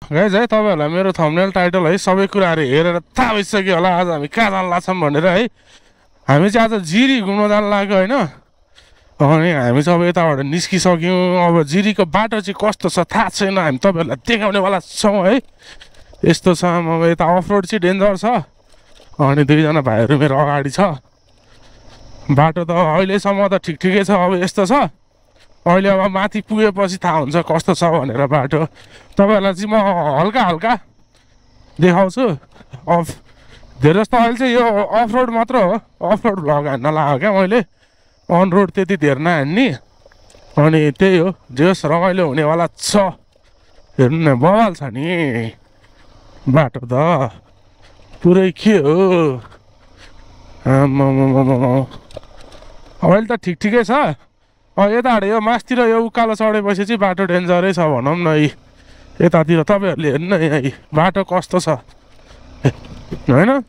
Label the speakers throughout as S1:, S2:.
S1: Guys है तपाईँहरूलाई मेरो थम्बनेल टाइटल है सबै कुराहरू हेरेर थाहा भइसक्यो होला आज हामी कहाँ जान लाग्छौँ भनेर है। हामी चाहिँ आज जिरी घुम्न जान लाग्यो होइन। अनि हामी सबै यताबाट निस्किसक्यौँ। अब जिरीको बाटो चाहिँ कस्तो छ थाहा छैन, हामी तपाईँहरूलाई देखाउनेवाला छौँ है। यस्तो छ, अब यता अफरोड चाहिँ डेन्जर छ। अनि दुईजना भाइहरू मेरो अगाडि छ। बाटो त अहिलेसम्म त ठिकै छ। अब यस्तो छ, अहिले अब माथि पुगेपछि थाहा हुन्छ कस्तो छ भनेर बाटो। तपाईँहरूलाई चाहिँ म हल्का हल्का देखाउँछु। धेरै जस्तो अहिले चाहिँ यो अफ रोड मात्र हो, अफ रोड भ्लग हान्न लाग्यो क्या मैले। अन रोड त्यति धेर नहान्ने। अनि त्यही हो, जे होस् रमाइलो हुनेवाला छ। हेर्नु न बवाल छ नि बाटो त पुरै के हो। अहिले त ठिकै छ। यताबाट यो मासतिर यो उकालो चढेपछि चाहिँ बाटो डेन्जरै छ भनौँ न। यतातिर तपाईँहरूले हेर्नु न यहाँ बाटो कस्तो छ होइन।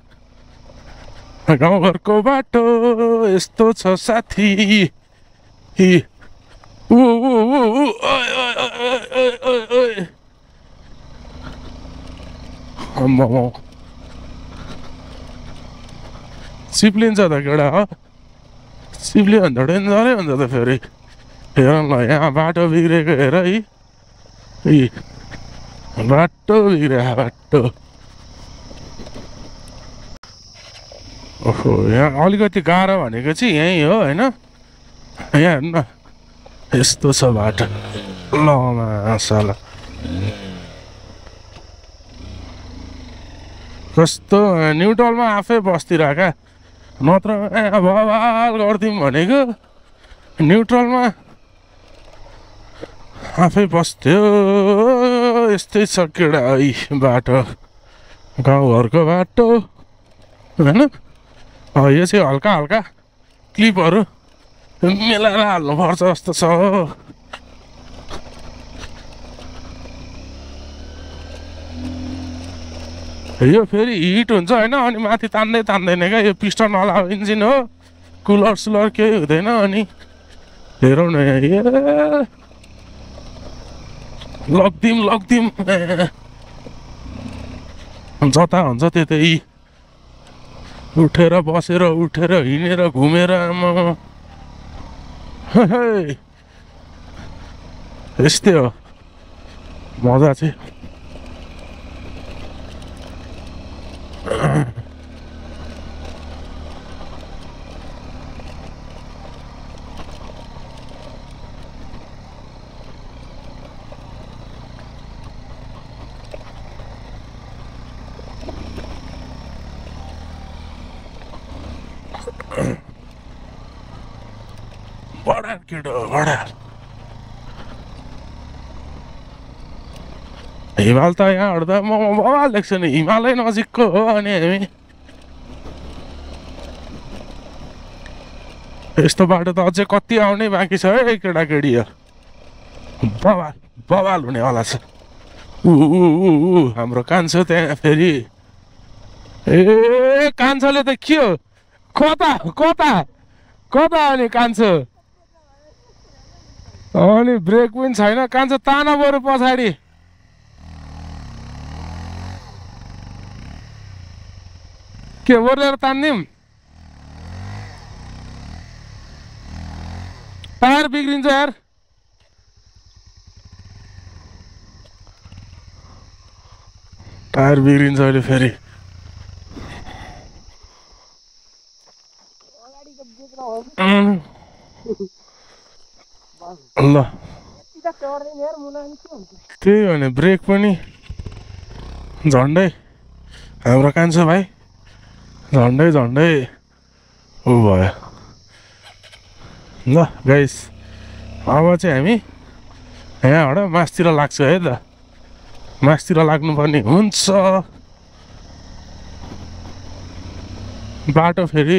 S1: गाउँघरको बाटो यस्तो छ साथी। सिप्लिन्छ त केटा हो, सिप्लियो भने त डेन्जरै हुन्छ त फेरि। हेर न यहाँ बाटो बिग्रेको हेर है, बाटो बिग्रे बाटो। ओहो यहाँ अलिकति गाह्रो भनेको चाहिँ यहीँ हो होइन। यहाँ हेर्नु न यस्तो छ बाटो। ल मासाला कस्तो न्युट्रलमा आफै बस्दिरहेका, नत्र बवाल गरिदिउँ भनेको न्युट्रलमा आफै बस्थ्यो। यस्तै छ केटा है बाटो, गाउँघरको बाटो होइन। यो चाहिँ हल्का हल्का क्लिपहरू मिलाएर हाल्नुपर्छ जस्तो छ। यो फेरि हिट हुन्छ होइन, अनि माथि तान्दैन क्या। यो पिस्टन वाला इन्जिन हो, कुलर सुलर केही हुँदैन। अनि हेरौँ न यहाँ लग्दिम जता हुन्छ त्यतै उठेर बसेर उठेर हिँडेर घुमेर यस्तै हो मजा चाहिँ। बडा केटो बडा हिमाल त यहाँहरू त म बवाल देख्छु नि। हिमालै नजिकको हो अनि हामी यस्तो बाटो त अझै कति आउनै बाँकी छ है केटाकेटी हो। बवाल बवाल हुनेवाला छ। हाम्रो कान्छो त्यहाँ फेरि। ए कान्छोले त के हो कता कता कता अनि कान्छो। अनि ब्रेक पनि छैन कान्छो, तान बरु पछाडि। के ओर्लेर तान्दिउँ, टायर बिग्रिन्छ यार। टायर बिग्रिन्छ अहिले फेरि। ल त्यही भने ब्रेक पनि झन्डै हाम्रो कान्छो भाइ झन्डै ऊ भयो। ल गाइस अब चाहिँ हामी यहाँबाट मासतिर लाग्छ है त। मासतिर लाग्नुपर्ने हुन्छ। बाटो फेरि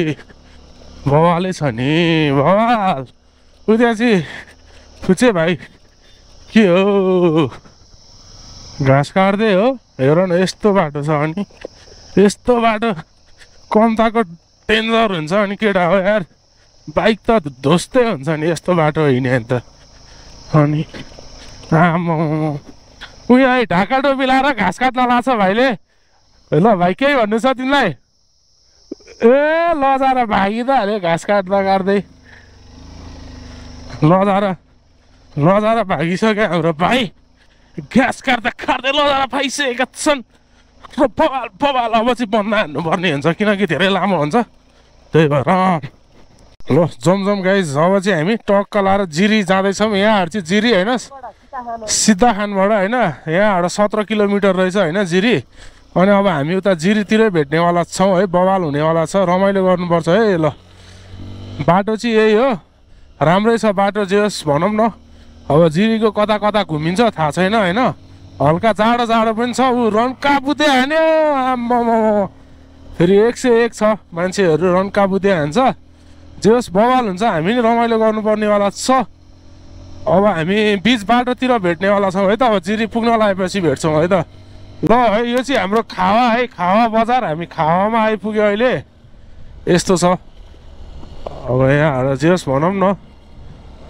S1: बवालै छ नि बवाल। उता चाहिँ फुचे भाइ के हो घाँस काट्दै हो। हेर न यस्तो बाटो छ। अनि यस्तो बाटो कम्ताको डेन्जर हुन्छ अनि केटा हो यार। बाइक त ध्वस्तै हुन्छ नि यस्तो बाटो हिँड्यो भने त। अनि आमा उयो है ढाका टोपी लाएर घाँस काट्न लाग्छ भाइले। ल भाइ केही भन्नु छ तिमीलाई? ए लजार भागी त हाल्यो घाँस काट्दा काट्दै। लजार भागिसक्यो हाम्रो भाइ। घाँस काट्दा काट्दै लजार भागिसकेका छन्। र बबाल अब चाहिँ बन्द हान्नुपर्ने हुन्छ किनकि धेरै लामो हुन्छ त्यही भएर। ल जमजम गाइज अब चाहिँ हामी टक्क लाएर जिरी जाँदैछौँ। यहाँहरू चाहिँ जिरी होइन सिद्धा खानबाट होइन यहाँबाट 17 किलोमिटर रहेछ होइन जिरी। अनि अब हामी उता जिरीतिरै भेट्नेवाला छौँ है। बवाल हुनेवाला छ रमाइलो गर्नुपर्छ है। ल बाटो चाहिँ यही हो राम्रै छ बाटो जे होस् भनौँ न। अब जिरीको कता कता घुमिन्छ थाहा छैन होइन। हल्का जाडो पनि छ। ऊ रन्काबुते हान्यो आम्मामा फेरि 101 छ मान्छेहरू रन्काबुते हान्छ। जे होस् बवाल हुन्छ हामी नि रमाइलो गर्नुपर्नेवाला छ। अब हामी बिच बाटोतिर भेट्नेवाला छौँ है त। अब जिरी पुग्न लागेपछि भेट्छौँ है त। ल है यो चाहिँ हाम्रो खावा है खावा बजार। हामी खावामा आइपुग्यो अहिले यस्तो छ। अब यहाँ जे होस् भनौँ न।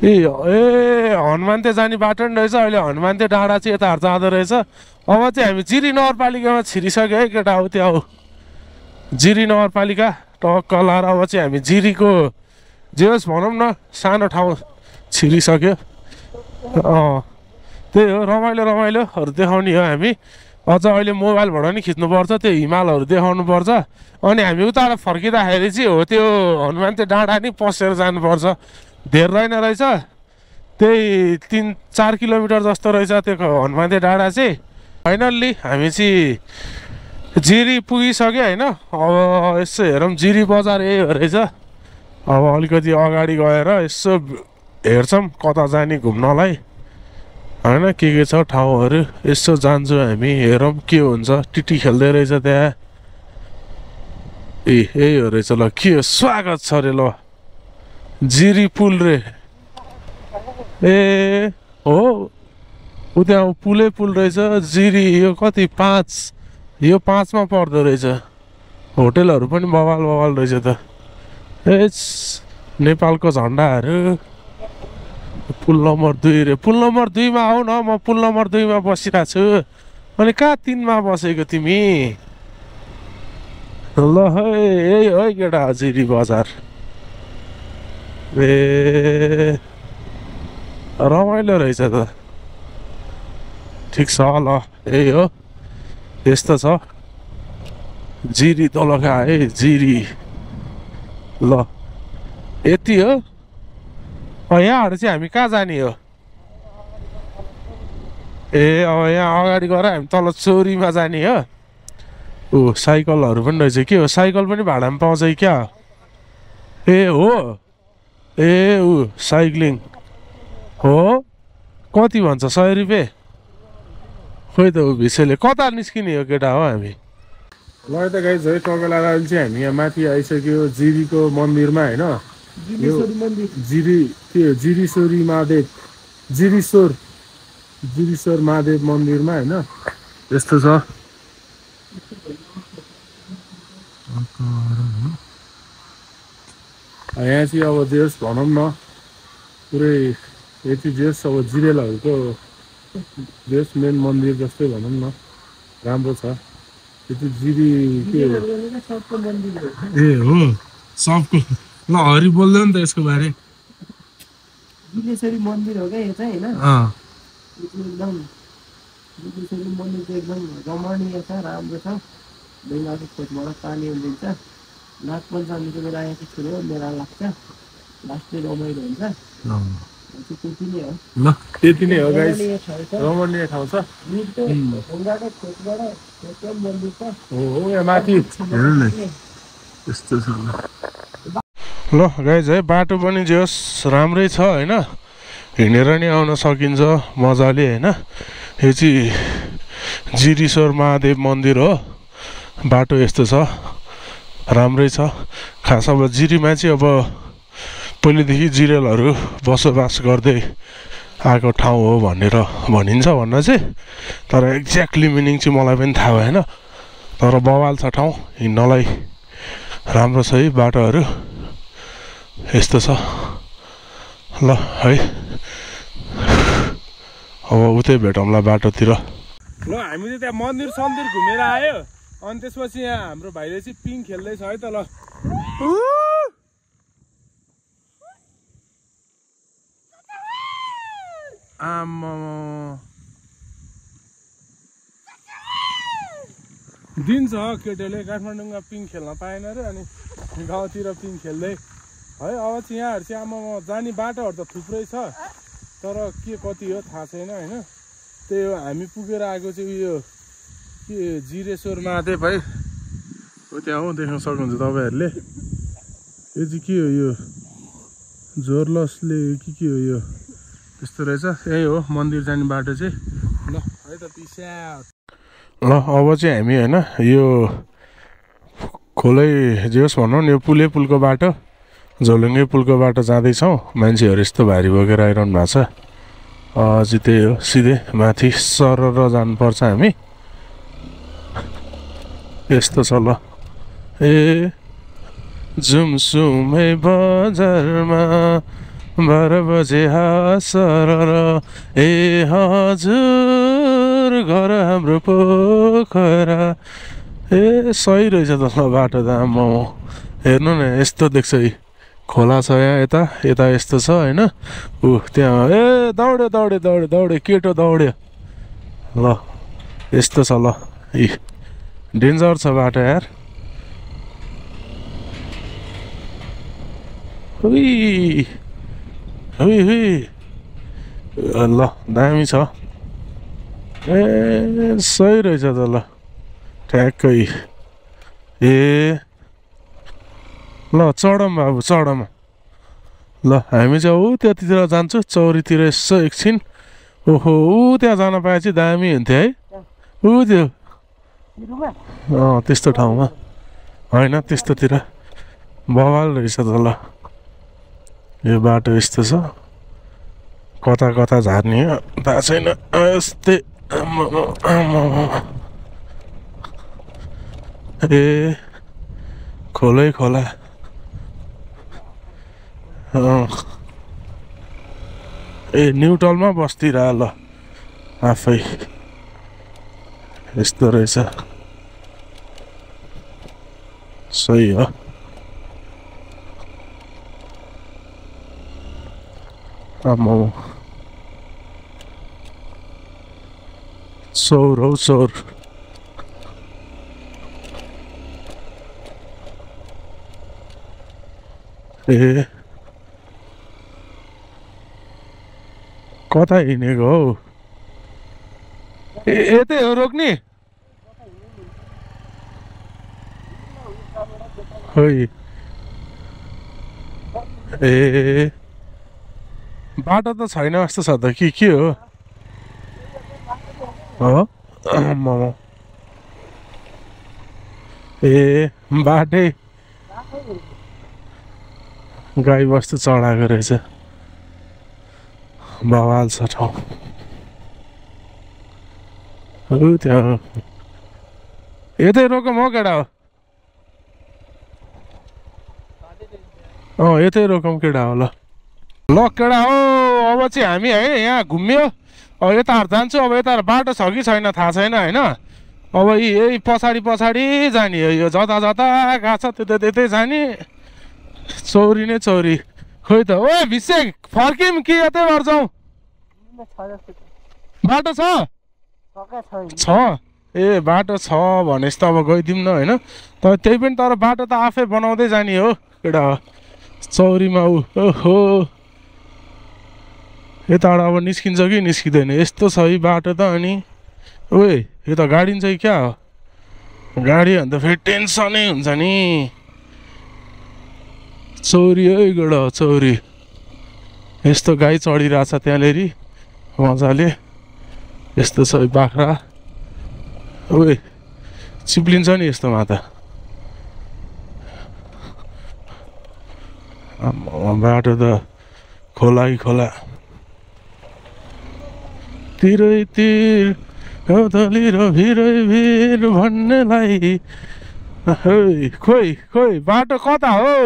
S1: ए हनुमान्ते जाने बाटो नि रहेछ। अहिले हनुमान्ते डाँडा चाहिँ यताहरू जाँदो रहेछ। अब चाहिँ हामी जिरी नगरपालिकामा छिरिसक्यो है केटा हो त्यहाँ हो जिरी नगरपालिका टक्क लाएर अब चाहिँ हामी जिरीको जे होस् भनौँ न सानो ठाउँ छिरिसक्यो। त्यही हो रमाइलोहरू देखाउने हो हामी। अझ अहिले मोबाइलबाट नि खिच्नुपर्छ त्यो हिमालहरू देखाउनु पर्छ। अनि हामी उताबाट फर्किँदाखेरि चाहिँ हो त्यो हनुमान्ते डाँडा नि पसेर जानुपर्छ। धेर रहेन रहेछ त्यही 3-4 किलोमिटर जस्तो रहेछ त्यो हनुमान्ते डाँडा चाहिँ। फाइनल्ली हामी चाहिँ जिरी पुगिसक्यो होइन। अब यसो हेरौँ जिरी बजार यही हो रहेछ। अब अलिकति अगाडि गएर यसो हेर्छौँ कता जाने घुम्नलाई होइन के छ ठाउँहरू। यसो जान्छु हामी हेरौँ के हुन्छ। टिटी खेल्दै रहेछ त्यहाँ। यही हो रहेछ। ल के हो स्वागत छ अरे। ल जिरी पुल रे। ए हो ऊ त्यहाँ पुल रहेछ जिरी। यो कति 5 यो 5 मा पर्दो रहेछ। होटेलहरू पनि बवाल रहेछ त। नेपालको झन्डाहरू। पुल नम्बर 2 रे। पुल नम्बर 2 मा आऊ न म पुल नम्बर 2 मा बसिरहेको छु। अनि कहाँ 3 मा बसेको तिमी? ल है यही हो केटा जिरी बजार। ए रमाइलो रहेछ त। ठिक छ ल यही हो यस्तो छ जिरी दोलखा है जिरी। ल यति हो। यहाँहरू चाहिँ हामी कहाँ जाने हो? ए अब यहाँ अगाडि गएर हामी तल चोरीमा जाने हो। ऊ साइकलहरू पनि रहेछ के हो साइकल पनि भाडामा पाउँछ क्या? ए हो ए ऊ साइक्लिङ हो कति भन्छ 100 रुपियाँ? खोइ त ऊ भिसेले कता निस्किने हो केटा हो हामी? ल त गाइज है टकलाएर अहिले चाहिँ हामी यहाँ माथि आइसक्यो जिरीको मन्दिरमा होइन। जिरी के हो जिरीश्वरी महादेव जिरीश्वर महादेव मन्दिरमा होइन यस्तो छ। यहाँ चाहिँ अब जे होस् भनौँ न पुरै यति जे होस् अब जिरेलहरूको जे होस् मेन मन्दिर जस्तै भनौँ न राम्रो छ। यति जिरी के हो? ए हो सबको। ल हरि बोल्दैन त यसको बारे।
S2: जिरेश्वरी मन्दिर हो क्या यो चाहिँ होइन। एकदम जिरेश्वरी मन्दिर चाहिँ एकदम रमणीय छ राम्रो छ। ढुङ्गाको खोजबाट पानी उम्रिन्छ। नाग पञ्चमीको बेला यहाँ चाहिँ ठुलो मेला लाग्छ। लास्टै रमाइलो हुन्छ। त्यति नै हो।
S1: ल त्यति नै हो गाइस रमणीय ठाउँ छ।
S2: ढुङ्गाको खोजबाट एकदम मन्दिर छ।
S1: हो यहाँ माथि हेर्नु न यस्तो छ। ल गाइज है बाटो पनि जे होस् राम्रै छ होइन। हिँडेर नि आउन सकिन्छ मजाले होइन। यो चाहिँ जिरीश्वर महादेव मन्दिर हो। बाटो यस्तो छ राम्रै छ। खास अब जिरीमा चाहिँ अब पहिलेदेखि जिरेलहरू बसोबास गर्दै आएको ठाउँ हो भनेर भनिन्छ भन्न चाहिँ। तर एक्ज्याक्टली मिनिङ चाहिँ मलाई पनि थाहा भएन। तर बवाल छ ठाउँ हिँड्नलाई राम्रो छ है बाटोहरू यस्तो छ। ल है अब उतै भेटौँला बाटोतिर। ल हामी चाहिँ त्यहाँ मन्दिर सन्दिर घुमेर आयो अनि त्यसपछि यहाँ हाम्रो भाइले चाहिँ पिङ खेल्दैछ है त ल आम्मा दिन्छ केटीले काठमाडौँमा पिङ खेल्न पाएन र अनि गाउँतिर पिङ खेल्दै है अब चाहिँ यहाँहरू चाहिँ आम्मा जाने बाटोहरू त थुप्रै छ तर के कति हो थाहा छैन होइन त्यही हो हामी पुगेर आएको चाहिँ उयो के जिरेश्वर महादेव है हो त्यहाँ हो देख्न सक्नुहुन्छ तपाईँहरूले यो चाहिँ के हो यो जोरलसले के हो यो त्यस्तो रहेछ यही हो मन्दिर जाने बाटो चाहिँ ल है त पिस्या ल अब चाहिँ हामी होइन यो खोलै जे होस् भनौँ न यो पुलको बाटो झोलुङ्गे पुलको बाटो जाँदैछौँ मान्छेहरू यस्तो भारी बोकेर आइरहनु भएको छ अझै त्यही हो सिधै माथि सरर जानुपर्छ हामी यस्तो छ ल ए जुमसुमे बजारमा 12 बजे सरर ए हजुर घर हाम्रो पोखरा ए सही रहेछ त ल बाटो त आम्मा हेर्नु न यस्तो देख्छ है खोला छ यहाँ यता यता यस्तो छ होइन ऊ त्यहाँ ए दौड्यो केटो दौड्यो ल यस्तो छ ल इ डेन्जर छ बाटो यार हुई ल दामी छ ए सही रहेछ त ल ठ्याक्कै ए ल चढौँ बाबु चढौँ ल हामी चाहिँ ऊ त्यतातिर जान्छौँ चौरीतिर यसो एकछिन ओहो ऊ त्यहाँ जान पाए चाहिँ दामी हुन्थ्यो है ऊ त्यो त्यस्तो ठाउँमा होइन त्यस्तोतिर बवाल रहेछ त ल यो बाटो यस्तो छ कता कता झार्ने थाहा छैन यस्तै ए खोलै खोला ए न्युट्रलमा बस्दिरह ल आफै यस्तो रहेछ सही हो आम्मा सौर हौ सौर ए कता हिँडेको हौ यतै हो रोक्ने खोइ ए बाटो त छैन जस्तो छ त के हो आम्मा ए बाटै गाई बस्तु चढाएको रहेछ बवाल छ ठाउँ त्यहाँ यतै रोकौँ हो केटा हो यतै रोकौँ केटा हो ल केटा हो अब चाहिँ हामी है यहाँ घुम्यो अब यताहरू जान्छु अब यता बाटो छ कि छैन थाहा छैन होइन अब यही पछाडि जाने हो यो जता गएको छ त्यतै जाने चौरी नै चौरी खोइ त ओ भिसेक फर्क्यौँ कि यतै गर्छौँ बाटो छ ए बाटो छ भनेपछि त अब गइदिउँ न होइन तर त्यही पनि तर बाटो त आफै बनाउँदै जाने हो केटा चौरीमा ओहो यताबाट अब निस्किन्छ कि निस्किँदैन यस्तो छ है बाटो त अनि ओए यो त गाडिन्छ कि क्या हो गाडी भने त फेरि टेन्सनै हुन्छ नि चौरी है गडा चौरी यस्तो गाई चढिरहेछ त्यहाँनिर मजाले यस्तो छ बाख्रा ओए चिप्लिन्छ नि यस्तोमा त बाटो त खोला खोला तिरै तिर कौतली र भिर भन्नेलाई खोइ बाटो कता हो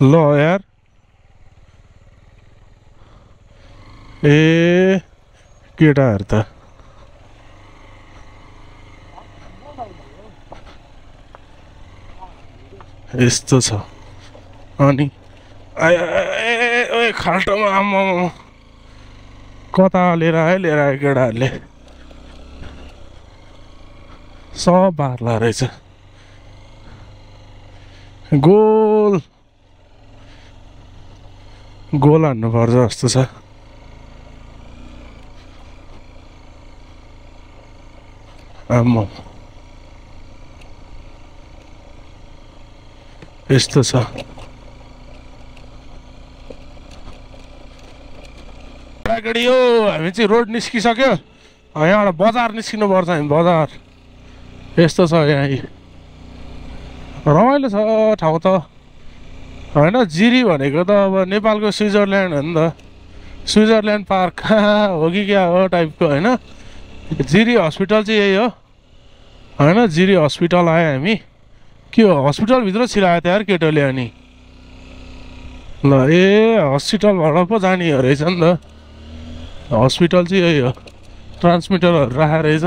S1: ल यार ए केटाहरू त यस्तो छ। अनि खाल्टोमा आम्मा कता लिएर आयो केटाहरूले सब बार्ला रहेछ। गोल हान्नुपर्छ जस्तो छ। आम्मा यस्तो छ। अगाडि यो हामी चाहिँ रोड निस्किसक्यो। यहाँबाट बजार निस्किनु पर्छ हामी बजार। यस्तो छ यहाँ रमाइलो छ ठाउँ त होइन। जिरी भनेको त अब नेपालको स्विजरल्यान्ड हो नि त। स्विजरल्यान्ड पार्क कहाँ हो कि क्या हो टाइपको होइन। जिरी हस्पिटल चाहिँ यही हो होइन। जिरी हस्पिटल आयो हामी। के हो हस्पिटलभित्र छिरायो त्यहाँ केटोले। अनि ल हस्पिटलबाट पो जाने हो रहेछ नि त। हस्पिटल चाहिँ यही हो। ट्रान्समिटरहरू राखेको रहेछ।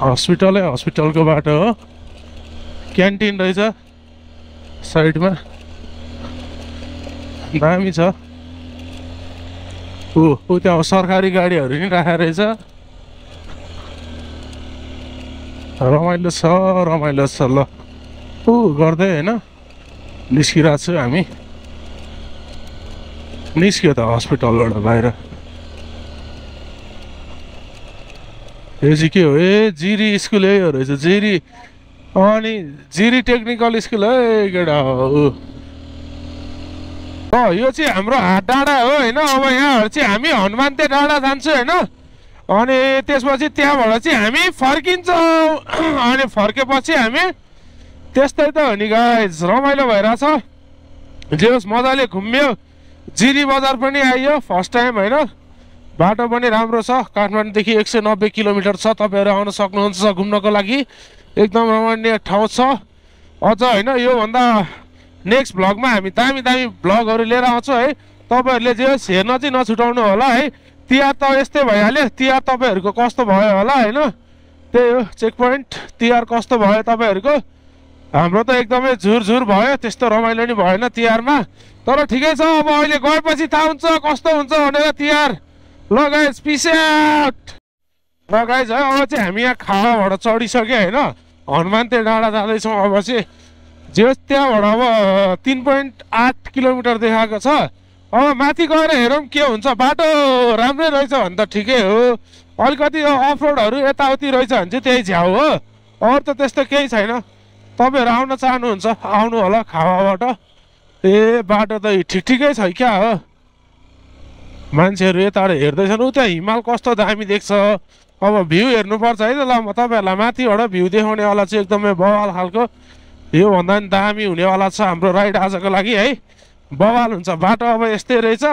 S1: हस्पिटलको बाटो हो। क्यान्टिन रहेछ साइडमा दामी छ। ऊ त्यहाँ सरकारी गाडीहरू नि राखेको रहेछ। रमाइलो छ ल गर्दै होइन। निस्किरहेको छु हामी। निस्क्यो त हस्पिटलबाट बाहिर। यो चाहिँ के हो जिरी स्कुल यही हो रहेछ जिरी। अनि जिरी टेक्निकल स्कुल है केटा हो। यो चाहिँ हाम्रो हाट डाँडा हो होइन। अब यहाँहरू चाहिँ हामी हनुमान्ते डाँडा जान्छौँ होइन। अनि त्यसपछि त्यहाँबाट चाहिँ हामी फर्किन्छौँ। अनि फर्केपछि हामी त्यस्तै त हो नि गाइज। रमाइलो भइरहेछ जे होस् मजाले घुम्यो। जिरी बजार पनि आइयो फर्स्ट टाइम होइन। बाटो पनि राम्रो छ। काठमाडौँदेखि 190 किलोमिटर छ। तपाईँहरू आउन सक्नुहुन्छ घुम्नको लागि। एकदम रमणीय ठाउँ छ। अझ होइन योभन्दा नेक्स्ट भ्लगमा हामी दामी भ्लगहरू लिएर आउँछौँ है। तपाईँहरूले जे होस् हेर्न चाहिँ नछुटाउनु होला है। तिहार त यस्तै भइहाल्यो। तिहार तपाईँहरूको कस्तो भयो होला होइन। त्यही हो चेक पोइन्ट। तिहार कस्तो भयो तपाईँहरूको। हाम्रो त एकदमै झुरझुर भयो। त्यस्तो रमाइलो नि भएन तिहारमा। तर ठिकै छ। अब अहिले गएपछि थाहा हुन्छ कस्तो हुन्छ भनेर तिहार। ल गाइज पिस आउट। र गाइज है अब चाहिँ हामी यहाँ खावाबाट चढिसक्यो होइन। हनुमान्ते डाँडा जाँदैछौँ अब चाहिँ। जे होस् त्यहाँबाट अब 3.8 किलोमिटर देखाएको छ। अब माथि गएर हेरौँ के हुन्छ। बाटो राम्रै रहेछ भने त ठिकै हो। अलिकति अफ रोडहरू यताउति रहेछ भने चाहिँ त्यही झ्याउ हो। अरू त त्यस्तो केही छैन। तपाईँहरू आउन चाहनुहुन्छ आउनु होला खावाबाट। बाटो त ठिकै छ क्या हो। मान्छेहरू यताबाट हेर्दैछन्। उता हिमाल कस्तो दामी देख्छ। अब भ्यू हेर्नुपर्छ है त। ल म तपाईँहरूलाई माथिबाट भ्यू देखाउनेवाला चाहिँ एकदमै बवाल खालको। योभन्दा पनि दामी हुनेवाला छ हाम्रो राइड आजको लागि है। बवाल हुन्छ बाटो अब यस्तै रहेछ।